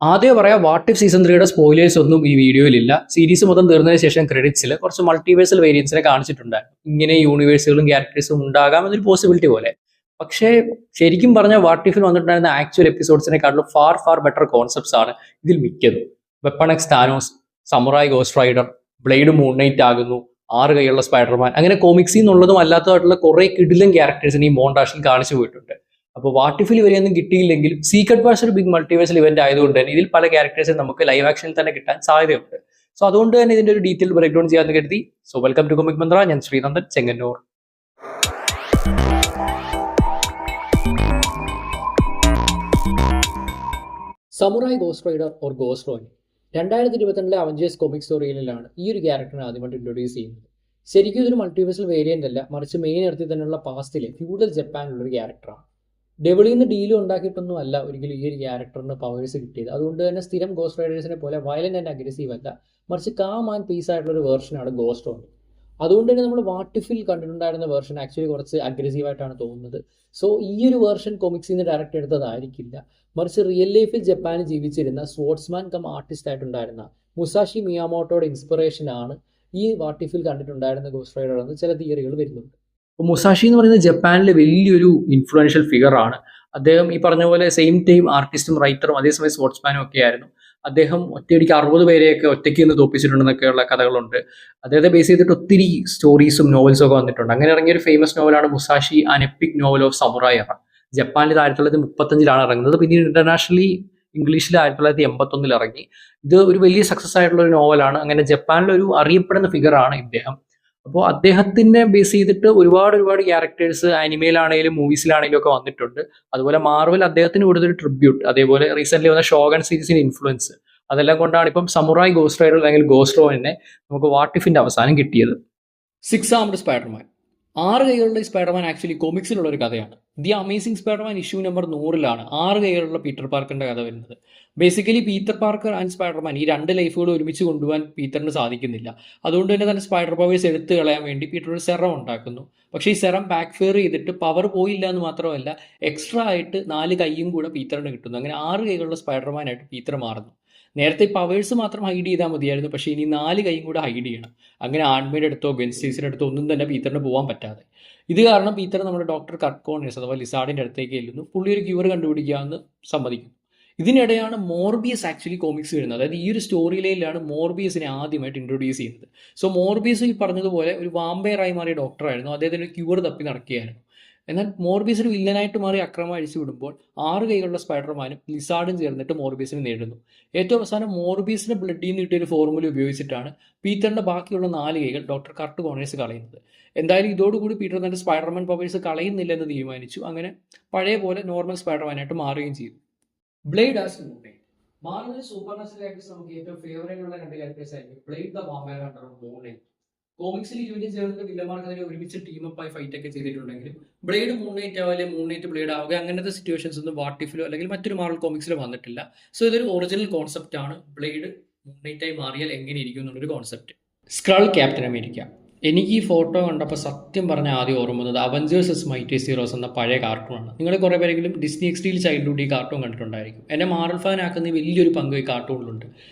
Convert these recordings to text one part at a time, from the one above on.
ആദ്യം പറയാം, what if season 3യുടെ spoilers ഒന്നും ഈ വീഡിയോയിലില്ല. സീരീസ് മൊത്തം തീർന്നതിന് ശേഷം ക്രെഡിറ്റ്സിൽ കുറച്ച് മൾട്ടിവേഴ്സൽ വേരിയൻസിനെ കാണിച്ചിട്ടുണ്ടായിരുന്നു. ഇങ്ങനെ യൂണിവേഴ്സുകളും ക്യാരക്ടേഴ്സും ഉണ്ടാകാം എന്നൊരു പോസിബിലിറ്റി പോലെ. പക്ഷേ ശരിക്കും പറഞ്ഞാൽ വാട്ട് ഇഫിൽ വന്നിട്ടുണ്ടായിരുന്ന ആക്ച്വൽ എപ്പിസോഡ്സിനെക്കാളും ഫാർ ഫാർ ബെറ്റർ കോൺസെപ്റ്റ്സ് ആണ് ഇതിൽ മിക്കതും. Weapon X Thanos, samurai ghost rider, blade moon knight ആകുന്നു, 6 കൈയുള്ള സ്പൈഡർമാൻ, അങ്ങനെ കോമിക്സിൽ നിന്നുള്ളതും അല്ലാത്തതായിട്ടുള്ള കുറെ കിടിലൻ ക്യാരക്ടേഴ്സിനെ ഈ മോണ്ടാഷിൽ കാണിച്ചു പോയിട്ടുണ്ട്. അപ്പോൾ വാട്ടിഫിൽ ഇവരെയൊന്നും കിട്ടിയില്ലെങ്കിലും സീക്രട്ട് വാർസ് ഒരു ബിഗ് മൾട്ടിവേഴ്സൽ ഇവന്റ് ആയതുകൊണ്ട് തന്നെ ഇതിൽ പല ക്യാരക്ടേഴ്സും നമുക്ക് ലൈവ് ആക്ഷനിൽ തന്നെ കിട്ടാൻ സാധ്യതയുണ്ട്. സോ അതുകൊണ്ട് തന്നെ ഇതിന്റെ ഒരു ഡീറ്റെയിൽ ബ്രേക്ക് ഡൗൺ ചെയ്യാമെന്ന് കരുതി. So welcome to Comic Mantra. ഞാൻ Sreenandan, Chengannur. Samurai ghost rider or ghost Roy 2022 Avengers comic സ്റ്റോറിയിലാണ് ഈ ഒരു ക്യാരക്ടറിനെ ആദ്യമായിട്ട് ഇൻട്രൊഡ്യൂസ് ചെയ്യുന്നത്. ശരിക്കും ഇതൊരു മൾട്ടിവേഴ്സൽ വേരിയന്റ് അല്ല, മറിച്ച് മെയിൻ എർത്തിൽ തന്നെയുള്ള പാസ്റ്റിലെ ഫ്യൂഡൽ ജപ്പാനിലുള്ള ഒരു ക്യാരക്ടറാണ്. ഡെവിളിൽ നിന്ന് ഡീലും ഉണ്ടാക്കിയിട്ടൊന്നും അല്ല ഒരിക്കലും ഈ ഒരു ക്യാരക്ടറിന് പവേഴ്സ് കിട്ടിയത്. അതുകൊണ്ട് തന്നെ സ്ഥിരം ഗോസ്റ്റ് റൈഡേഴ്സിനെ പോലെ വയലന്റ് ആൻഡ് അഗ്രസീവ് അല്ല, മറിച്ച് കാം ആൻഡ് പീസ് ആയിട്ടുള്ള ഒരു വേർഷനാണ് ഗോസ്റ്റ് റോയ്. അതുകൊണ്ട് തന്നെ നമ്മൾ വാട്ടിഫിൽ കണ്ടിട്ടുണ്ടായിരുന്ന വേർഷൻ ആക്ച്വലി കുറച്ച് അഗ്രസീവായിട്ടാണ് തോന്നുന്നത്. സോ ഈ ഒരു വേർഷൻ കൊമിക്സിൽ നിന്ന് ഡയറക്റ്റ് എടുത്തതായിരിക്കില്ല, മറിച്ച് റിയൽ ലൈഫിൽ ജപ്പാനിൽ ജീവിച്ചിരുന്ന സ്പോർട്സ്മാൻ കം ആർട്ടിസ്റ്റ് ആയിട്ടുണ്ടായിരുന്ന മുസാഷി മിയാമോട്ടോയുടെ ഇൻസ്പിറേഷൻ ആണ് ഈ വാട്ടിഫിൽ കണ്ടിട്ടുണ്ടായിരുന്ന ഗോസ്റ്റ് റൈഡർ എന്ന് ചില തിയറികൾ വരുന്നുണ്ട്. മുസാഷി എന്ന് പറയുന്നത് ജപ്പാനിലെ വലിയൊരു ഇൻഫ്ലുവൻഷ്യൽ ഫിഗർ ആണ്. അദ്ദേഹം ഈ പറഞ്ഞ പോലെ സെയിം ടൈം ആർട്ടിസ്റ്റും റൈറ്ററും അതേസമയം സ്പോർട്സ്മാനും ഒക്കെ ആയിരുന്നു. അദ്ദേഹം ഒറ്റയടിക്ക് 60 പേരെയൊക്കെ ഒറ്റയ്ക്ക് നിന്ന് തോപ്പിച്ചിട്ടുണ്ടെന്നൊക്കെയുള്ള കഥകളുണ്ട്. അദ്ദേഹത്തെ ബേസ് ചെയ്തിട്ട് ഒത്തിരി സ്റ്റോറീസും നോവൽസും ഒക്കെ വന്നിട്ടുണ്ട്. അങ്ങനെ ഇറങ്ങിയ ഒരു ഫേമസ് നോവലാണ് Musashi an epic novel of samurai era. ജപ്പാനിൽ 1935 ഇറങ്ങുന്നത്. പിന്നീട് ഇന്റർനാഷണലി ഇംഗ്ലീഷിൽ 1981 ഇറങ്ങി. ഇത് ഒരു വലിയ സക്സസ് ആയിട്ടുള്ള ഒരു നോവലാണ്. അങ്ങനെ ജപ്പാനിലൊരു അറിയപ്പെടുന്ന ഫിഗറാണ് ഇദ്ദേഹം. അപ്പോൾ അദ്ദേഹത്തിനെ ബേസ് ചെയ്തിട്ട് ഒരുപാട് ക്യാരക്ടേഴ്സ് ആനിമയിലാണെങ്കിലും മൂവീസിലാണെങ്കിലും ഒക്കെ വന്നിട്ടുണ്ട്. അതുപോലെ മാർവൽ അദ്ദേഹത്തിന് കൂടുതൽ ട്രിബ്യൂട്ട്, അതേപോലെ റീസെന്റ് വന്ന ഷോഗൺ സീരീസിന്റെ ഇൻഫ്ലുവൻസ്, അതെല്ലാം കൊണ്ടാണ് ഇപ്പം സമുറായ് ഗോസ്റ്റ് റൈഡർ അല്ലെങ്കിൽ ഗോസ്റ്റ് റോയിനെ നമുക്ക് വാട്ടിഫിന്റെ അവസാനം കിട്ടിയത്. 6 ആംഡ് സ്പൈഡർമാൻ, 6 കൈകളുള്ള ഈ സ്പൈഡർമാൻ ആക്ച്വലി കോമിക്സിലുള്ള ഒരു കഥയാണ്. The amazing spiderman issue number 100 6 കൈകളുള്ള പീറ്റർ പാർക്കറിന്റെ കഥ വരുന്നത്. Basically Peter Parker and spiderman ഈ 2 ലൈഫുകൾ ഒരുമിച്ച് കൊണ്ടുപോകാൻ പീറ്ററിന് സാധിക്കുന്നില്ല. അതുകൊണ്ട് തന്നെ സ്പൈഡർ പവേഴ്സ് എടുത്തു കളയാൻ വേണ്ടി പീറ്റർ ഒരു സെറം ഉണ്ടാക്കുന്നു. പക്ഷേ ഈ സെറം ബാക്ക് ഫെയർ ചെയ്തിട്ട് പവർ പോയില്ല എന്ന് മാത്രമല്ല, എക്സ്ട്രാ ആയിട്ട് 4 കൈയും കൂടെ പീറ്ററിന് കിട്ടുന്നു. അങ്ങനെ 6 കൈകളുള്ള സ്പൈഡർമാനായിട്ട് പീറ്റർ മാറുന്നു. നേരത്തെ പവേഴ്സ് മാത്രം ഹൈഡ് ചെയ്താൽ മതിയായിരുന്നു, പക്ഷേ ഇനി 4 കൈയും കൂടെ ഹൈഡ് ചെയ്യണം. അങ്ങനെ ആൺമയുടെ അടുത്തോ ഗെൻസ്റ്റീസിൻ്റെ അടുത്തോ ഒന്നും തന്നെ പീറ്ററിന് പോകാൻ പറ്റാതെ. ഇത് കാരണം പീറ്റർ നമ്മുടെ ഡോക്ടർ കർട്ട് കോണേഴ്സ് അഥവാ ലിസാർഡിൻ്റെ അടുത്തേക്ക് ചെല്ലുന്നു. പുള്ളി ഒരു ക്യൂർ കണ്ടുപിടിക്കാമെന്ന് സമ്മതിക്കുന്നു. ഇതിനിടെയാണ് മോർബിയസ് ആക്ച്വലി കോമിക്സ് വരുന്നത്. അതായത് ഈ ഒരു സ്റ്റോറി ലൈനിലാണ് മോർബിയസിനെ ആദ്യമായിട്ട് ഇൻട്രൊഡ്യൂസ് ചെയ്യുന്നത്. സോ മോർബിയസ് ഈ പറഞ്ഞതുപോലെ ഒരു വാമ്പയറായി മാറിയ ഡോക്ടറായിരുന്നു. അദ്ദേഹത്തിന് ഒരു ക്യൂർ തപ്പി നടക്കുകയായിരുന്നു. എന്നാൽ മോർബിയസ് ഒരു വില്ലനായിട്ട് മാറി അക്രമം അഴിച്ചു വിടുമ്പോൾ 6 കൈകളുള്ള സ്പൈഡർമാനും ലിസാർഡും ചേർന്നിട്ട് മോർബിയസിനെ നേടുന്നു. ഏറ്റവും അവസാനം മോർബിയസിന്റെ ബ്ലഡിൽ നിന്ന് കിട്ടിയ ഒരു ഫോർമുല ഉപയോഗിച്ചിട്ടാണ് പീറ്ററിന്റെ ബാക്കിയുള്ള 4 കൈകൾ ഡോക്ടർ കർട്ട് കോണേഴ്സ് കളയുന്നത്. എന്തായാലും ഇതോടുകൂടി പീറ്റർ തന്റെ സ്പൈഡർമാൻ പവേഴ്സ് കളയുന്നില്ല എന്ന് തീരുമാനിച്ചു. അങ്ങനെ പഴയ പോലെ നോർമൽ സ്പൈഡർമാനായിട്ട് മാറുകയും ചെയ്തു. Blade as moon knight, Marvel supernatural characters നമുക്ക് ഏറ്റവും ഫേവറേറ്റ് ഉള്ള 2 ക്യാരക്ടേഴ്സ് ആയിരിക്കും blade the vampire hunter moon knight. കോമിക്സിൽ ജോയിൻ ചേർന്നിട്ട് വില്ലന്മാർക്ക് അതിനെ ഒരുമിച്ച് ടീമപ്പായി ഫൈറ്റ് ഒക്കെ ചെയ്തിട്ടുണ്ടെങ്കിലും ബ്ലേഡ് മൂൺ നൈറ്റ് ആവുക, മൂൺ നൈറ്റ് ബ്ലേഡ് ആവുക, അങ്ങനത്തെ സിറ്റുവേഷൻസ് ഒന്നും വാട്ടിഫിലോ അല്ലെങ്കിൽ മറ്റൊരു മാർവൽ കോമിക്സിലോ വന്നിട്ടില്ല. സോ ഇതൊരു ഒറിജിനൽ കോൺസെപ്റ്റ് ആണ്. ബ്ലേഡ് മൂൺ നൈറ്റായി മാറിയാൽ എങ്ങനെ ഇരിക്കും എന്നുള്ളൊരു കോൺസെപ്റ്റ്. സ്ക്രൾ ക്യാപ്റ്റൻ അമേരിക്ക, എനിക്ക് ഈ ഫോട്ടോ കണ്ടപ്പോൾ സത്യം പറഞ്ഞാൽ ആദ്യം ഓർമ്മ വന്നത് അവഞ്ചേഴ്സ് മൈറ്റീസ് ഹീറോസ് എന്ന പഴയ കാർട്ടൂണാണ്. നിങ്ങൾ കുറേ പേരെങ്കിലും ഡിസ്നി എക്സ്റ്റിയിൽ ചൈൽഡ്ഹുഡ് ഈ കാർട്ടൂൺ കണ്ടിട്ടുണ്ടായിരിക്കും. എന്നെ മാർവൽ ഫാൻ ആക്കുന്ന വലിയൊരു പങ്ക് ഈ കാർട്ടൂണിലുണ്ട്.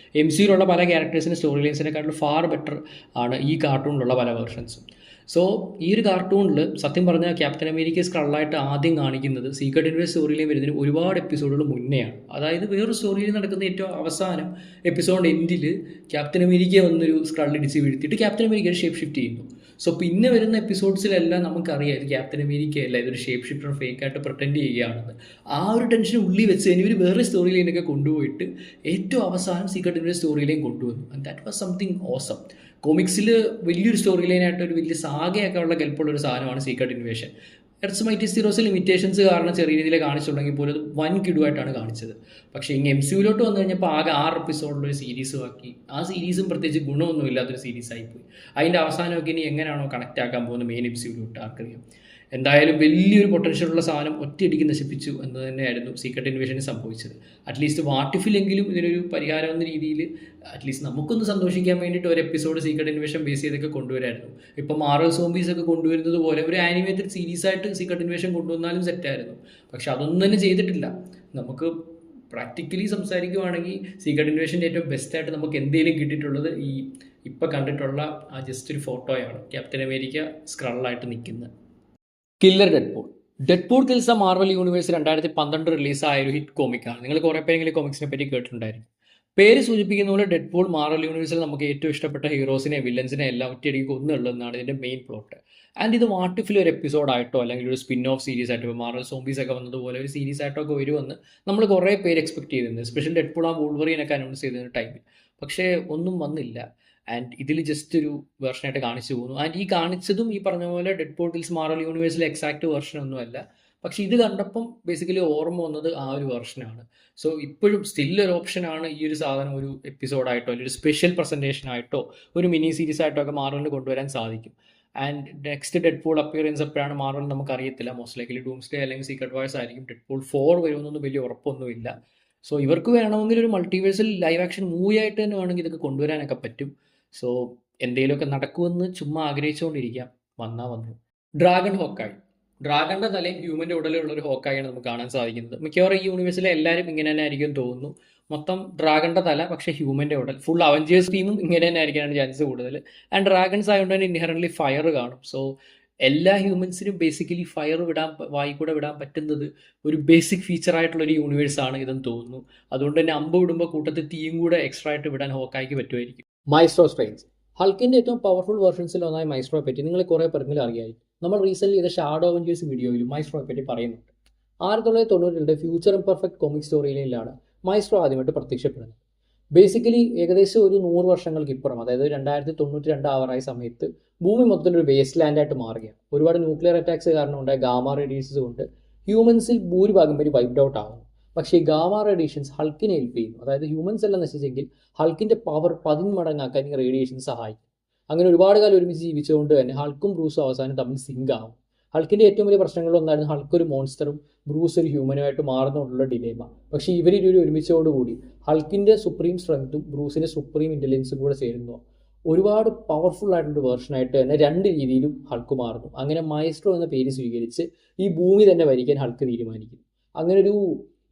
MCUയിലുള്ള പല ക്യാരക്ടേഴ്സിൻ്റെ സ്റ്റോറി ലൈൻസിനെക്കാളും ഫാർ ബെറ്റർ ആണ് ഈ കാർട്ടൂണിലുള്ള പല വേർഷൻസും. സോ ഈ ഒരു കാർട്ടൂണിൽ സത്യം പറഞ്ഞാൽ ക്യാപ്റ്റൻ അമേരിക്ക സ്ക്രള്ളായിട്ട് ആദ്യം കാണിക്കുന്നത് സീക്രട്ട് ഇൻവേഴ്സ് സ്റ്റോറിയിലേക്ക് വരുന്നതിന് ഒരുപാട് എപ്പിസോഡുകൾ മുന്നെയാണ്. അതായത് വേറൊരു സ്റ്റോറിയിൽ നടക്കുന്ന ഏറ്റവും അവസാനം എപ്പിസോഡ് എൻഡിൽ ക്യാപ്റ്റൻ അമേരിക്ക വന്നൊരു സ്ക്രള്ളിടിച്ച് വീഴ്ത്തിയിട്ട് ക്യാപ്റ്റൻ അമേരിക്ക ഷേപ്പ് ഷിഫ്റ്റ് ചെയ്യുന്നു. സോ പിന്നെ വരുന്ന എപ്പിസോഡ്സിലെല്ലാം നമുക്കറിയാം ഇത് ക്യാപ്റ്റൻ അമേരിക്ക അല്ല, ഇതൊരു ഷേപ്പ് ഷിഫ്റ്റർ ഫേക്കായിട്ട് പ്രിറ്റൻഡ് ചെയ്യുകയാണെന്ന്. ആ ഒരു ടെൻഷൻ ഉള്ളിൽ വെച്ച് ഇനി ഒരു വേറെ സ്റ്റോറി ലൈനൊക്കെ കൊണ്ടുപോയിട്ട് ഏറ്റവും അവസാനം സീക്രട്ട് ഇൻവേഴ്സ് സ്റ്റോറി ലൈൻ കൊണ്ടുവന്നു. And that was something awesome. കോമിക്സിൽ വലിയൊരു സ്റ്റോറി ലൈനായിട്ട് ഒരു വലിയ സാഗയൊക്കെ ഉള്ള കെൽപ്പുള്ളൊരു സാധനമാണ് സീക്രട്ട് ഇൻവേഷൻ. എർത്ത് മൈറ്റീസ് ഹീറോസിൽ ലിമിറ്റേഷൻസ് കാരണം ചെറിയ രീതിയിൽ കാണിച്ചിട്ടുണ്ടെങ്കിൽ പോലും അത് വൻ കിടുവായിട്ടാണ് കാണിച്ചത്. പക്ഷേ ഇങ്ങനെ MCUയിലോട്ട് വന്നു കഴിഞ്ഞപ്പോൾ ആകെ 6 എപ്പിസോഡിലൊരു സീരീസ് ആക്കി. ആ സീരീസും പ്രത്യേകിച്ച് ഗുണമൊന്നും ഇല്ലാത്തൊരു സീരീസ് ആയിപ്പോയി. അതിൻ്റെ അവസാനമൊക്കെ ഇനി എങ്ങനെയാണോ കണക്റ്റ് ആക്കാൻ പോകുന്നത് മെയിൻ MCUയിലോട്ട് ആർക്കറിയാം. എന്തായാലും വലിയൊരു പൊട്ടൻഷ്യലുള്ള സാധനം ഒറ്റയടിക്ക് നശിപ്പിച്ചു എന്ന് തന്നെയായിരുന്നു സീക്രട്ട് ഇൻവേഷന് സംഭവിച്ചത്. അറ്റ്ലീസ്റ്റ് വാട്ടിഫിലെങ്കിലും ഇതിനൊരു പരിഹാരം എന്ന രീതിയിൽ അറ്റ്ലീസ്റ്റ് നമുക്കൊന്ന് സന്തോഷിക്കാൻ വേണ്ടിയിട്ട് ഒരു എപ്പിസോഡ് സീക്രട്ട് ഇൻവേഷൻ ബേസ് ചെയ്തൊക്കെ കൊണ്ടുവരായിരുന്നു. ഇപ്പം മാർവൽ സോംബീസ് ഒക്കെ കൊണ്ടുവരുന്നത് പോലെ ഒരു ആനിമേറ്റഡ് സീരീസായിട്ട് സീക്രട്ട് ഇൻവേഷൻ കൊണ്ടുവന്നാലും സെറ്റായിരുന്നു. പക്ഷെ അതൊന്നും തന്നെ ചെയ്തിട്ടില്ല. നമുക്ക് പ്രാക്ടിക്കലി സംസാരിക്കുവാണെങ്കിൽ സീക്രട്ട് ഇൻവേഷൻ്റെ ഏറ്റവും ബെസ്റ്റായിട്ട് നമുക്ക് എന്തെങ്കിലും കിട്ടിയിട്ടുള്ളത് ഈ ഇപ്പം കണ്ടിട്ടുള്ള ആ ജസ്റ്റ് ഒരു ഫോട്ടോയാണ് ക്യാപ്റ്റൻ അമേരിക്ക സ്ക്രള്ളായിട്ട് നിൽക്കുന്നത്. Killer Deadpool kills the Marvel universe 2012 റിലീസായ ഒരു ഹിറ്റ് കോമിക്കാണ്. നിങ്ങൾ കുറേ പേരെങ്കിലും കോമിക്സിനെ പറ്റി കേട്ടിട്ടുണ്ടായിരിക്കും. പേര് സൂചിപ്പിക്കുന്ന പോലെ ഡെഡ്പൂൾ മാർവൽ യൂണിവേഴ്സിൽ നമുക്ക് ഏറ്റവും ഇഷ്ടപ്പെട്ട ഹീറോസിനെ വില്ലൻസിനെ എല്ലാം ഒറ്റയടിക്ക് കൊന്നുള്ളതെന്നാണ് ഇതിൻ്റെ മെയിൻ പ്ലോട്ട്. ആൻഡ് ഇത് വാട്ടിഫിൽ ഒരു എപ്പിസോഡായിട്ടോ അല്ലെങ്കിൽ ഒരു സ്പിൻ ഓഫ് സീരീസ് ആയിട്ടോ ഇപ്പോൾ മാർവൽ സോംബീസ് ഒക്കെ വന്നതുപോലെ ഒരു സീരീസ് ആയിട്ടോ ഒക്കെ വരുമെന്ന് നമ്മൾ കുറേ പേര് എക്സ്പെക്ട് ചെയ്തിരുന്നത്, സ്പെഷ്യൽ ഡെഡ്പൂൾ ആ വൂൾവറിനൊക്കെ അനൗൺസ് ചെയ്തിരുന്ന ടൈമിൽ. പക്ഷേ ഒന്നും വന്നില്ല. ആൻഡ് ഇതിൽ ജസ്റ്റ് ഒരു വെർഷനായിട്ട് കാണിച്ചു പോകുന്നു. ആൻഡ് ഈ കാണിച്ചതും ഈ പറഞ്ഞ പോലെ ഡെഡ്പൂൾ കിൽസ് മാർവൽ യൂണിവേഴ്സിലെ എക്സാക്ട് വെർഷൻ ഒന്നുമല്ല. പക്ഷേ ഇത് കണ്ടപ്പം ബേസിക്കലി ഓർമ്മ വന്നത് ആ ഒരു വെർഷനാണ്. സോ ഇപ്പോഴും സ്റ്റിൽ ഒരു ഓപ്ഷനാണ് ഈ ഒരു സാധനം ഒരു എപ്പിസോഡായിട്ടോ അല്ലെങ്കിൽ ഒരു സ്പെഷ്യൽ പ്രസൻറ്റേഷൻ ആയിട്ടോ ഒരു മിനി സീരീസ് ആയിട്ടോ ഒക്കെ മാർവലിന് കൊണ്ടുവരാൻ സാധിക്കും. ആൻഡ് നെക്സ്റ്റ് ഡെഡ്പൂൾ അപ്പിയറൻസ് എപ്പോഴാണ് മാർവൽ നമുക്കറിയത്തില്ല. മോസ്റ്റ് ലൈക്ലി ഡൂംസ്ഡേ അല്ലെങ്കിൽ സീക്രട്ട് വാഴ്സ് ആയിരിക്കും. ഡെഡ്പൂൾ 4 വരുമെന്നൊന്നും വലിയ ഉറപ്പൊന്നുമില്ല. സോ ഇവർക്ക് വേണമെങ്കിൽ ഒരു മൾട്ടിവേഴ്സൽ ലൈവ് ആക്ഷൻ മൂവി ആയിട്ട് തന്നെ വേണമെങ്കിൽ ഇതൊക്കെ കൊണ്ടുവരാനൊക്കെ പറ്റും. സോ എന്തെങ്കിലുമൊക്കെ നടക്കുമെന്ന് ചുമ്മാ ആഗ്രഹിച്ചുകൊണ്ടിരിക്കാം. വന്നു ഡ്രാഗൺ ഹോക്കായി. ഡ്രാഗണിൻ്റെ തലയും ഹ്യൂമൻ്റെ ഉടലുള്ള ഒരു ഹോക്കായാണ് നമുക്ക് കാണാൻ സാധിക്കുന്നത്. മിക്കവാറും ഈ യൂണിവേഴ്സിലെ എല്ലാവരും ഇങ്ങനെ തന്നെ ആയിരിക്കും തോന്നുന്നു. മൊത്തം ഡ്രാഗണിൻ്റെ തല, പക്ഷേ ഹ്യൂമൻ്റെ ഉടൽ. ഫുൾ അവഞ്ചേഴ്സ് ടീമും ഇങ്ങനെ തന്നെ ആയിരിക്കാനാണ് ചാൻസ് കൂടുതൽ. ആൻഡ് ഡ്രാഗൺസ് ആയതുകൊണ്ട് തന്നെ ഇൻഹെറൻ്റ്ലി ഫയർ കാണും. സോ എല്ലാ ഹ്യൂമൻസിനും ബേസിക്കലി ഫയർ വായിക്കൂടെ വിടാൻ പറ്റുന്നത് ഒരു ബേസിക് ഫീച്ചറായിട്ടുള്ള ഒരു യൂണിവേഴ്സാണ് ഇതെന്ന് തോന്നുന്നു. അതുകൊണ്ട് തന്നെ അമ്പ് വിടുമ്പോൾ കൂട്ടത്തിൽ തീയും കൂടെ എക്സ്ട്രാ ആയിട്ട് വിടാൻ ഹോക്കായിക്ക് പറ്റുമായിരിക്കും. Maestro strains. ഹൾക്കിൻ്റെ ഏറ്റവും പവർഫുൾ വെർഷൻസിൽ ഒന്നായ മൈസ്ട്രോയെ പറ്റി നിങ്ങൾ കുറേ പേർക്കെങ്കിലും അറിയാമായിരിക്കും. നമ്മൾ റീസെൻ്റ് ചെയ്ത ഷാഡോ അവഞ്ചേഴ്സ് വീഡിയോയിലും മൈസ്ട്രോയെ പറ്റി പറയുന്നുണ്ട്. 1992 ഫ്യൂച്ചർ ഇംപെർഫെക്റ്റ് കോമിക് സ്റ്റോറിയിലാണ് മൈസ്ട്രോ ആദ്യമായിട്ട് പ്രത്യക്ഷപ്പെടുന്നത്. ബേസിക്കലി ഏകദേശം ഒരു 100 വർഷങ്ങൾക്ക് ഇപ്പുറം, അതായത് 2092 ആവറായ സമയത്ത് ഭൂമി മൊത്തത്തിലൊരു വേസ്റ്റ് ലാൻഡായിട്ട് മാറുകയാണ്. ഒരുപാട് ന്യൂക്ലിയർ അറ്റാക്സ് കാരണം ഉണ്ടായ ഗാമ റേഡിയേഷൻസ് കൊണ്ട് ഹ്യൂമൻസിൽ ഭൂരിഭാഗം പേര് വൈപ്ഡ് ഔട്ട് ആകുന്നു. പക്ഷേ ഈ ഗാമ റേഡിയേഷൻസ് ഹൾക്കിനെ ഹെൽപ്പ് ചെയ്യുന്നു. അതായത് ഹ്യൂമൻസ് എല്ലാം നശിച്ചെങ്കിൽ ഹൾക്കിൻ്റെ പവർ 10 മടങ്ങാക്കാൻ ഈ റേഡിയേഷൻ സഹായിക്കും. അങ്ങനെ ഒരുപാട് കാലം ഒരുമിച്ച് ജീവിച്ചുകൊണ്ട് തന്നെ ഹൾക്കും ബ്രൂസും അവസാനം തമ്മിൽ സിങ്ക് ആവും. ഹൾക്കിൻ്റെ ഏറ്റവും വലിയ പ്രശ്നങ്ങളൊന്നായിരുന്നു ഹൾക്ക് ഒരു മോൺസ്റ്ററും ബ്രൂസ് ഒരു ഹ്യൂമനുമായിട്ട് മാറുന്നതുകൊണ്ടുള്ള ഡിലേമ. പക്ഷേ ഇവരിരുവരും ഒരുമിച്ചോടുകൂടി ഹൾക്കിൻ്റെ സുപ്രീം സ്ട്രെങ്ത്തും ബ്രൂസിൻ്റെ സുപ്രീം ഇൻ്റലിജൻസും കൂടെ ചേരുന്നു. ഒരുപാട് പവർഫുൾ ആയിട്ടുള്ള വേർഷനായിട്ട് തന്നെ 2 രീതിയിലും ഹൾക്ക് മാറുന്നു. അങ്ങനെ മൈസ്ട്രോ എന്ന പേര് സ്വീകരിച്ച് ഈ ഭൂമി തന്നെ ഭരിക്കാൻ ഹൾക്ക് തീരുമാനിക്കും. അങ്ങനെ ഒരു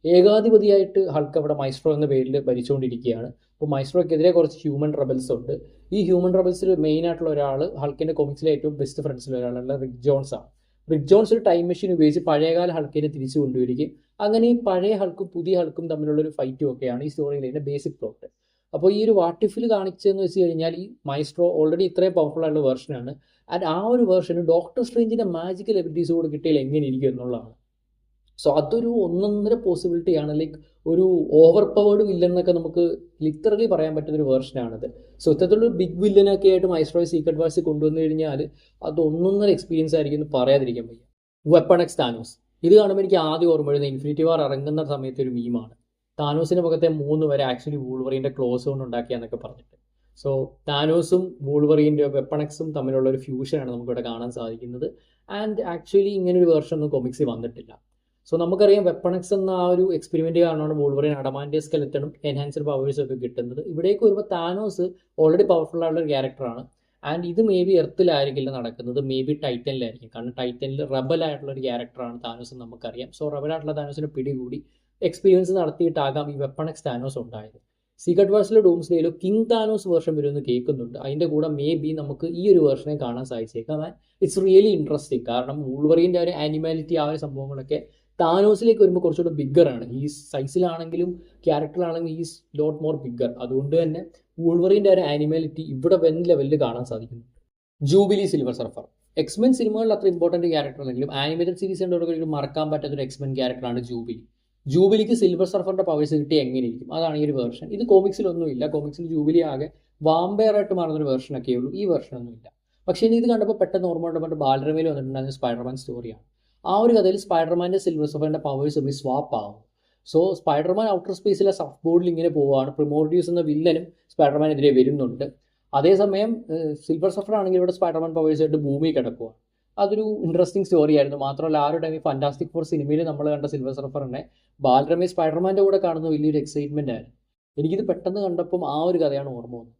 ഏകാധിപതിയായിട്ട് ഹൾക്ക് അവിടെ മൈസ്ട്രോ എന്ന പേരിൽ ഭരിച്ചുകൊണ്ടിരിക്കുകയാണ്. അപ്പോൾ മൈസ്ട്രോയ്ക്കെതിരെ കുറച്ച് ഹ്യൂമൻ റബൽസ് ഉണ്ട്. ഈ ഹ്യൂമൻ റബൽസിൽ മെയിൻ ആയിട്ടുള്ള ഒരാൾ ഹൾക്കിൻ്റെ കോമിക്സിലെ ഏറ്റവും ബെസ്റ്റ് ഫ്രണ്ട്സിൽ ഒരാളുള്ള റിക് ജോൺസ് ആണ്. റിക് ജോൺസ് ഒരു ടൈം മെഷീൻ ഉപയോഗിച്ച് പഴയകാല ഹൾക്കിനെ തിരിച്ചു കൊണ്ടുവരികയും അങ്ങനെ ഈ പഴയ ഹൾക്കും പുതിയ ഹൾക്കും തമ്മിലുള്ളൊരു ഫൈറ്റും ഒക്കെയാണ് ഈ സ്റ്റോറിയിലെ ബേസിക് പ്ലോട്ട്. അപ്പോൾ ഈ ഒരു വാട്ടിഫിൽ കാണിച്ചതെന്ന് വെച്ച് കഴിഞ്ഞാൽ ഈ മൈസ്ട്രോ ഓൾറെഡി ഇത്രയും പവർഫുൾ ആയിട്ടുള്ള വേർഷനാണ്. ആൻഡ് ആ ഒരു വേർഷന് ഡോക്ടർ സ്ട്രേഞ്ചിൻ്റെ മാജിക്കൽ എബിലിറ്റീസ് കൂടെ കിട്ടിയാൽ എങ്ങനെ ഇരിക്കും എന്നുള്ളതാണ്. സോ അതൊരു ഒന്നൊന്നര പോസിബിലിറ്റിയാണ്. ലൈക്ക് ഒരു ഓവർ പവേർഡ് വില്ലൻ എന്നൊക്കെ നമുക്ക് ലിറ്ററലി പറയാൻ പറ്റുന്നൊരു വേർഷനാണിത്. സോ ഇത്തരത്തിലുള്ള ബിഗ് വില്ലനൊക്കെ ആയിട്ട് മൈസ്ട്രോയ് സീക്രട്ട് വാഴ്സ് കൊണ്ടുവന്നു കഴിഞ്ഞാൽ അത് ഒന്നൊന്നര എക്സ്പീരിയൻസ് ആയിരിക്കും എന്ന് പറയാതിരിക്കാൻ വയ്യ. Weapon X Thanos. ഇത് കാണുമ്പോൾ എനിക്ക് ആദ്യം ഓർമ്മ വരുന്നത് ഇൻഫിനിറ്റി വാർ ഇറങ്ങുന്ന സമയത്ത് ഒരു മീമാണ്. താനോസിൻ്റെ മുഖത്തെ 3 വരെ ആക്ച്വലി വൂൾവറിൻ്റെ ക്ലോസ് കൊണ്ട് ഉണ്ടാക്കിയാന്നൊക്കെ പറഞ്ഞിട്ട്. സോ താനോസും വൂൾവറിൻ്റെ വെപ്പൺ എക്സും തമ്മിലുള്ള ഒരു ഫ്യൂഷനാണ് നമുക്കിവിടെ കാണാൻ സാധിക്കുന്നത്. ആൻഡ് ആക്ച്വലി ഇങ്ങനൊരു വേർഷൻ ഒന്നും കൊമിക്സിൽ വന്നിട്ടില്ല. സോ നമുക്കറിയാം വെപ്പൺ എക്സ് എന്ന ആ ഒരു എക്സ്പെരിമെൻറ്റ് കാരണമാണ് വൂൾവറിൻ അഡമാൻറ്റിയ സ്കെലറ്റണും എൻഹാൻസർ പവേഴ്സും ഒക്കെ കിട്ടുന്നത്. ഇവിടേക്ക് വരുമ്പോൾ താനോസ് ഓൾറെഡി പവർഫുൾ ആയിട്ടുള്ള ഒരു ക്യാരക്ടറാണ്. ആൻഡ് ഇത് മേ ബി എർത്തിലായിരിക്കില്ല നടക്കുന്നത്, മേ ബി ടൈറ്റനിലായിരിക്കും. കാരണം ടൈറ്റനിൽ റബലായിട്ടുള്ള ഒരു ക്യാരക്ടറാണ് താനോസ് എന്ന് നമുക്കറിയാം. സോ റബലായിട്ടുള്ള താനോസിനെ പിടികൂടി എക്സ്പീരിയൻസ് നടത്തിയിട്ടാകാം ഈ വെപ്പൺ എക്സ് താനോസ് ഉണ്ടായത്. സീക്രട്ട് വാഴ്സിലെ ഡൂംസ്ഡേയിലോ കിങ് താനോസ് വേർഷൻ വരുമെന്ന് കേൾക്കുന്നുണ്ട്. അതിൻ്റെ കൂടെ മേ ബി നമുക്ക് ഈ ഒരു വേർഷനെ കാണാൻ സാധിച്ചേക്കാം. And it's really interesting. കാരണം വൂൾവറിൻ്റെ ഒരു ആനിമാലിറ്റി ആ ഒരു സംഭവങ്ങളൊക്കെ താനോസിലേക്ക് വരുമ്പോൾ കുറച്ചുകൂടെ ബിഗ്ഗറാണ്. ഈ സൈസിലാണെങ്കിലും ക്യാരക്ടറിലാണെങ്കിലും ഈസ് ലോട്ട് മോർ ബിഗ്ഗർ. അതുകൊണ്ട് തന്നെ വൂൾവറിൻ്റെ ഒരു ആനിമാലിറ്റി ഇവിടെ വെൻ ലെവലിൽ കാണാൻ സാധിക്കുന്നു. Jubilee silver surfer. എക്സ്മെൻ സിനിമകളിൽ അത്ര ഇമ്പോർട്ടൻറ്റ് ക്യാരക്ടർ അല്ലെങ്കിലും ആനിമേറ്റഡ് സീരീസിൻ്റെ ഒരിക്കലും മറക്കാൻ പറ്റാത്തൊരു എക്സ്മെൻ ക്യാരക്ടറാണ് ജൂബിലി. ജൂബിലിക്ക് സിൽവർ സർഫറിൻ്റെ പവേഴ്സ് കിട്ടി എങ്ങനെയിരിക്കും, അതാണ് ഈ ഒരു വേർഷൻ. ഇത് കോമിക്സിലൊന്നുമില്ല. കോമിക്സിൽ ജൂബിലി ആകെ വാമ്പയറായിട്ട് മാറുന്നൊരു വേർഷനൊക്കെ ഉള്ളൂ. ഈ വേർഷനൊന്നുമില്ല. പക്ഷേ ഇനി ഇത് കണ്ടപ്പോൾ പെട്ടെന്ന് ഓർമ്മ കൊണ്ട് ബാലരമയിൽ വന്നിട്ടുണ്ടായിരുന്ന സ്പൈഡർമാൻ സ്റ്റോറിയാണ്. ആ ഒരു കഥയിൽ സ്പൈഡർമാൻ്റെ സിൽവർ സർഫറിൻ്റെ പവേഴ്സ് തമ്മിൽ സ്വാപ്പ് ആവും. സോ സ്പൈഡർമാൻ ഔട്ടർ സ്പേസിലെ സഫ് ബോർഡിൽ ഇങ്ങനെ പോവുകയാണ്. പ്രിമോർഡിയൂസ് എന്ന വില്ലനും സ്പൈഡർമാനെതിരെ വരുന്നുണ്ട്. അതേസമയം സിൽവർ സർഫർ ആണെങ്കിൽ ഇവിടെ സ്പൈഡർമാൻ പവേഴ്സ് ആയിട്ട് ഭൂമി കിടക്കുകയാണ്. അതൊരു ഇൻട്രസ്റ്റിംഗ് സ്റ്റോറി ആയിരുന്നു. മാത്രമല്ല ആ ഒരു ടൈമിൽ ഫാന്റാസ്റ്റിക് ഫോർ സിനിമയിൽ നമ്മൾ കണ്ട സിൽവർ സർഫറിനെ ബാലരമേ സ്പൈഡർമാൻ്റെ കൂടെ കാണുന്ന വലിയൊരു എക്സൈറ്റ്മെൻ്റ് ആയിരുന്നു. എനിക്കിത് പെട്ടെന്ന് കണ്ടപ്പം ആ ഒരു കഥയാണ് ഓർമ്മ വന്നത്.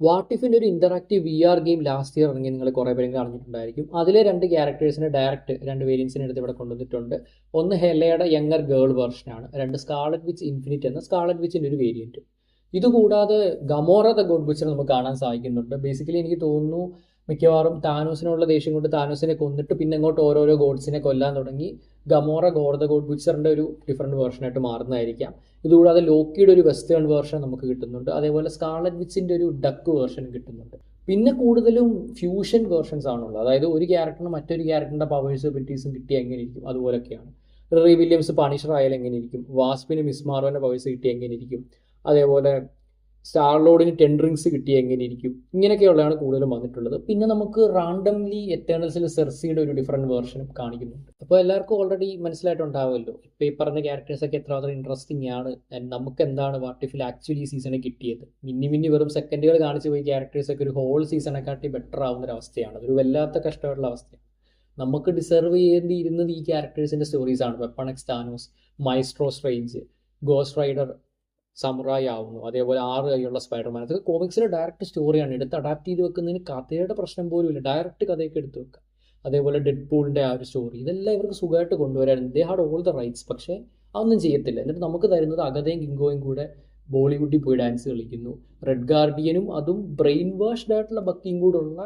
വാട്ട് ഇഫിൻ്റെ ഒരു interactive VR game last year ഇറങ്ങി നിങ്ങൾ കുറേ പേരെങ്കിലും അറിഞ്ഞിട്ടുണ്ടായിരിക്കും. അതിലെ 2 ക്യാരക്ടേഴ്സിനെ ഡയറക്റ്റ് 2 വേരിയൻസിനെ എടുത്ത് ഇവിടെ കൊണ്ടുവന്നിട്ടുണ്ട്. ഒന്ന് ഹെലയുടെ യങ്ങർ ഗേൾ വെർഷനാണ്, 2 സ്കാർലറ്റ് വിച്ച് ഇൻഫിനിറ്റ് എന്ന സ്കാർലറ്റ് വിച്ചിൻ്റെ ഒരു വേരിയൻറ്റ്. ഇതുകൂടാതെ ഗമോറ ദ ഗോഡ് ബുച്ചർ നമുക്ക് കാണാൻ സാധിക്കുന്നുണ്ട്. ബേസിക്കലി എനിക്ക് തോന്നുന്നു മിക്കവാറും താനോസിനുള്ള ദേഷ്യം കൊണ്ട് താനോസിനെ കൊന്നിട്ട് പിന്നെ അങ്ങോട്ട് ഓരോരോ ഗോഡ്സിനെ കൊല്ലാൻ തുടങ്ങി ഗമോറ ദ ഗോഡ് ബുച്ചറിൻ്റെ ഒരു ഡിഫറെൻറ്റ് വേർഷനായിട്ട് മാറുന്നതായിരിക്കാം. ഇതുകൂടാതെ ലോക്കിയുടെ ഒരു വെസ്റ്റേൺ വേർഷൻ നമുക്ക് കിട്ടുന്നുണ്ട്. അതേപോലെ സ്കാർലറ്റ് വിച്ചിൻ്റെ ഒരു ഡക്ക് വേർഷൻ കിട്ടുന്നുണ്ട്. പിന്നെ കൂടുതലും ഫ്യൂഷൻ വേർഷൻസ് ആണുള്ളത്. അതായത് ഒരു ക്യാരക്ടറിന് മറ്റൊരു ക്യാരക്ടറിൻ്റെ പവേഴ്സ് എബിലിറ്റീസും കിട്ടിയ എങ്ങനെ ഇരിക്കും അതുപോലൊക്കെയാണ്. റിറി വില്യംസ് പണിഷർ ആയാലും എങ്ങനെ ഇരിക്കും, വാസ്പിന് മിസ് മാർവലിൻ്റെ പവേഴ്സ് കിട്ടിയ എങ്ങനെ ഇരിക്കും, അതേപോലെ സ്റ്റാർ ലോഡിന് 10 റിങ്സ് കിട്ടിയ എങ്ങനെ ഇരിക്കും, ഇങ്ങനെയൊക്കെയുള്ളതാണ് കൂടുതലും വന്നിട്ടുള്ളത്. പിന്നെ നമുക്ക് റാൻഡംലി എറ്റേണൽസിൽ സെർസിയുടെ ഒരു ഡിഫറെൻറ്റ് വേർഷനും കാണിക്കുന്നുണ്ട്. അപ്പോൾ എല്ലാവർക്കും ഓൾറെഡി മനസ്സിലായിട്ടുണ്ടാവുമല്ലോ ഇപ്പോൾ ഈ പറഞ്ഞ ക്യാരക്ടേഴ്സൊക്കെ എത്രമാത്രം ഇൻട്രസ്റ്റിംഗ് ആണ്, നമുക്ക് എന്താണ് വാട്ട് ഇഫിൽ ആക്ച്വലി ഈ സീസണിൽ കിട്ടിയത്. മിന്നി വെറും സെക്കൻഡുകൾ കാണിച്ച് പോയി ക്യാരക്ടേഴ്സൊക്കെ ഒരു ഹോൾ സീസണെക്കാട്ടി ബെറ്റർ ആവുന്നൊരവസ്ഥയാണ്. അതൊരു വല്ലാത്ത കഷ്ടമുള്ള അവസ്ഥയാണ്. നമുക്ക് ഡിസർവ് ചെയ്യേണ്ടിയിരുന്നത് ഈ ക്യാരക്ടേഴ്സിൻ്റെ സ്റ്റോറീസാണ്. Weapon X Thanos, Maestro Strange, ghost rider samurai ആവുന്നു, അതേപോലെ 6 കൈയുള്ള സ്പൈഡർമാൻ. അതൊക്കെ കോമിക്സിലെ ഡയറക്റ്റ് സ്റ്റോറിയാണ്. എടുത്ത് അഡാപ്റ്റ് ചെയ്ത് വെക്കുന്നതിന് കഥയുടെ പ്രശ്നം പോലും ഇല്ല, ഡയറക്റ്റ് കഥയൊക്കെ എടുത്ത് വെക്കുക. അതേപോലെ ഡെഡ് പൂളിൻ്റെ ആ ഒരു സ്റ്റോറി, ഇതെല്ലാം ഇവർക്ക് സുഖമായിട്ട് കൊണ്ടുവരാറുണ്ട്. They had all the rights. പക്ഷേ അതൊന്നും ചെയ്യത്തില്ല. എന്നിട്ട് നമുക്ക് തരുന്നത് അഗതയും കിങ്കോയും കൂടെ ബോളിവുഡിൽ പോയി ഡാൻസ് കളിക്കുന്നു. റെഡ് ഗാർഡിയനും അതും ബ്രെയിൻ വാഷ്ഡ് ആയിട്ടുള്ള ബക്കിയും കൂടെ ഉള്ള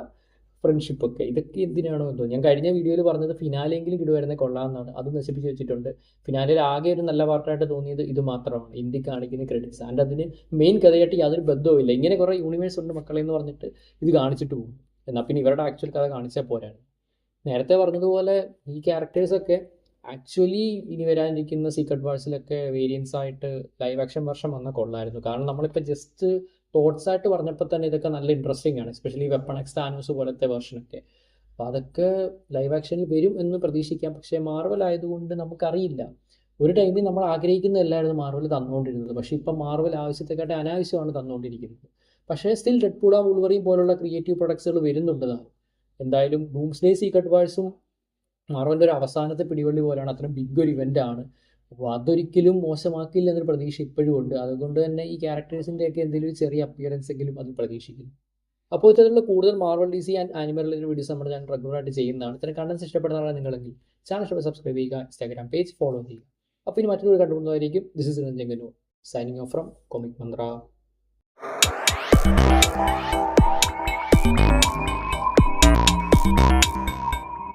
ഫ്രണ്ട്ഷിപ്പൊക്കെ. ഇതൊക്കെ എന്തിനാണോ എന്തോ. ഞാൻ കഴിഞ്ഞ വീഡിയോയിൽ പറഞ്ഞത് ഫിനാലെങ്കിലും ഇടുവരുന്നത് കൊള്ളാമെന്നാണ്. അത് നശിപ്പിച്ച് വെച്ചിട്ടുണ്ട്. ഫിനാലിൽ ആകെ ഒരു നല്ല പാർട്ടായിട്ട് തോന്നിയത് ഇത് മാത്രമാണ്, ഇന്ത്യക്ക് കാണിക്കുന്ന ക്രെഡിറ്റ്സ്. ആൻഡ് അതിന് മെയിൻ കഥയായിട്ട് യാതൊരു ബന്ധവും ഇല്ല. ഇങ്ങനെ കുറേ യൂണിവേഴ്സ് ഉണ്ട് മക്കളെ എന്ന് പറഞ്ഞിട്ട് ഇത് കാണിച്ചിട്ട് പോകും. എന്നാൽ പിന്നെ ഇവരുടെ ആക്ച്വൽ കഥ കാണിച്ചാൽ പോരാണ്. നേരത്തെ പറഞ്ഞതുപോലെ ഈ ക്യാരക്ടേഴ്സൊക്കെ ആക്ച്വലി ഇനി വരാനിരിക്കുന്ന സീക്രട്ട് വാഴ്സിലൊക്കെ വേരിയൻസ് ആയിട്ട് ലൈവ് ആക്ഷൻ വെർഷൻ വന്നാൽ കൊള്ളായിരുന്നു. കാരണം നമ്മളിപ്പോൾ ജസ്റ്റ് തോട്ട്സ് ആയിട്ട് പറഞ്ഞപ്പോൾ തന്നെ ഇതൊക്കെ നല്ല ഇൻട്രസ്റ്റിംഗ് ആണ്, എസ്പെഷ്യലി വെപ്പൺ എക്സ് താനോസ് പോലത്തെ വെർഷനൊക്കെ. അപ്പോൾ അതൊക്കെ ലൈവ് ആക്ഷനിൽ വരും എന്ന് പ്രതീക്ഷിക്കാം. പക്ഷേ മാർവൽ ആയതുകൊണ്ട് നമുക്കറിയില്ല. ഒരു ടൈമിൽ നമ്മൾ ആഗ്രഹിക്കുന്നതല്ലായിരുന്നു മാർവൽ തന്നുകൊണ്ടിരുന്നത്. പക്ഷേ ഇപ്പം മാർവൽ ആവശ്യത്തെക്കാട്ടി അനാവശ്യമാണ് തന്നുകൊണ്ടിരിക്കുന്നത്. പക്ഷേ സ്റ്റിൽ ഡെഡ്പൂൾ വുൾവറിൻ പോലുള്ള ക്രിയേറ്റീവ് പ്രൊഡക്ട്സുകൾ വരുന്നുണ്ടതാണ്. എന്തായാലും ഡൂംസ്ഡേ സീക്രട്ട് വാഴ്സും മാർവലിൻ്റെ ഒരു അവസാനത്തെ പിടിവള്ളി പോലെയാണ്. അത്രയും ബിഗ് ഒരു ഇവൻ്റ് ആണ്. അപ്പോൾ അതൊരിക്കലും മോശമാക്കില്ല എന്നൊരു പ്രതീക്ഷ ഇപ്പോഴും ഉണ്ട്. അതുകൊണ്ട് തന്നെ ഈ ക്യാരക്ടേഴ്സിൻ്റെയൊക്കെ എന്തെങ്കിലും ഒരു ചെറിയ അപ്പിയറൻസ് എങ്കിലും അത് പ്രതീക്ഷിക്കുന്നു. അപ്പോൾ ഇത്തരത്തിലുള്ള കൂടുതൽ Marvel DC and animal related videos നമ്മുടെ ചാനൽ റെഗുലറായിട്ട് ചെയ്യുന്നതാണ്. ഇത്തരം കണ്ടൻസ് ഇഷ്ടപ്പെടുന്നതാണ് നിങ്ങളെങ്കിൽ ചാനൽ സബ്സ്ക്രൈബ് ചെയ്യുക, ഇൻസ്റ്റാഗ്രാം പേജ് ഫോളോ ചെയ്യുക. അപ്പോൾ ഇനി മറ്റൊരു കണ്ടുപിടുന്നതായിരിക്കും. This is Ranjan Ganu signing off from Comic Mantra.